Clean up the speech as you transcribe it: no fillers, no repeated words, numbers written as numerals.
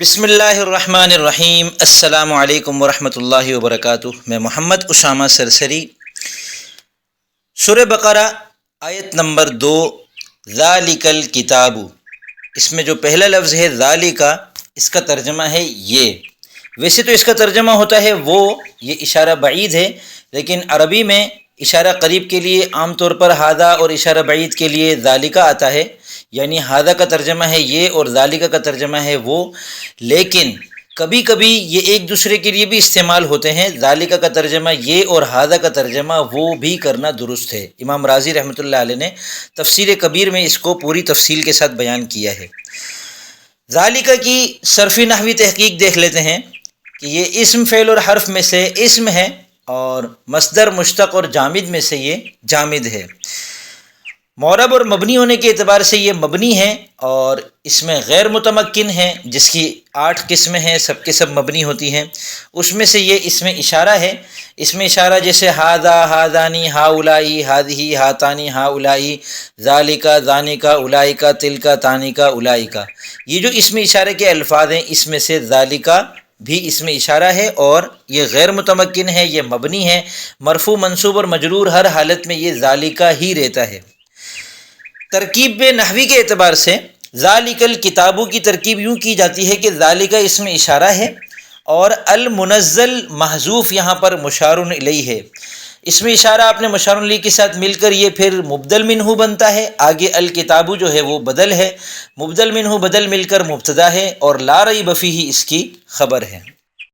بسم اللہ الرحمن الرحیم۔ السلام علیکم ورحمۃ اللہ وبرکاتہ۔ میں محمد اسامہ سرسری۔ سورہ بقرہ آیت نمبر 2، ذالک الکتاب، اس میں جو پہلا لفظ ہے ذالک، اس کا ترجمہ ہے یہ۔ ویسے تو اس کا ترجمہ ہوتا ہے وہ، یہ اشارہ بعید ہے، لیکن عربی میں اشارہ قریب کے لیے عام طور پر ھذا اور اشارہ بعید کے لیے ذالک آتا ہے، یعنی ھذا کا ترجمہ ہے یہ اور ذالک کا ترجمہ ہے وہ، لیکن کبھی کبھی یہ ایک دوسرے کے لیے بھی استعمال ہوتے ہیں۔ ذالک کا ترجمہ یہ اور ھذا کا ترجمہ وہ بھی کرنا درست ہے۔ امام رازی رحمۃ اللہ علیہ نے تفسیر کبیر میں اس کو پوری تفصیل کے ساتھ بیان کیا ہے۔ ذالک کی صرفی نحوی تحقیق دیکھ لیتے ہیں کہ یہ اسم فعل اور حرف میں سے اسم ہے اور مصدر مشتق اور جامد میں سے یہ جامد ہے۔ معرب اور مبنی ہونے کے اعتبار سے یہ مبنی ہے، اور اس میں غیر متمکن ہے جس کی 8 قسمیں ہیں، سب کے سب مبنی ہوتی ہیں، اس میں سے یہ اس میں اشارہ ہے۔ اس میں اشارہ جیسے ھذا، ھذانی، ھاؤلائی، ھذہ، ھاتانی، ھاؤلائی، ذالک، ذانک، اولئک، تلک، تانک، اولئک، یہ جو اس میں اشارے کے الفاظ ہیں اس میں سے ذالک بھی اس میں اشارہ ہے، اور یہ غیر متمکن ہے، یہ مبنی ہے، مرفوع منصوب اور مجرور ہر حالت میں یہ ذالک ہی رہتا ہے۔ ترکیب نحوی کے اعتبار سے ذالک الکتاب کی ترکیب یوں کی جاتی ہے کہ ذالک اس میں اشارہ ہے اور المنزل محذوف یہاں پر مشار الیہ ہے۔ اس میں اشارہ اپنے مشار الیہ کے ساتھ مل کر یہ پھر مبدل منہ بنتا ہے، آگے الکتاب جو ہے وہ بدل ہے، مبدل منہ بدل مل کر مبتدا ہے، اور لا ریب فیہ اس کی خبر ہے۔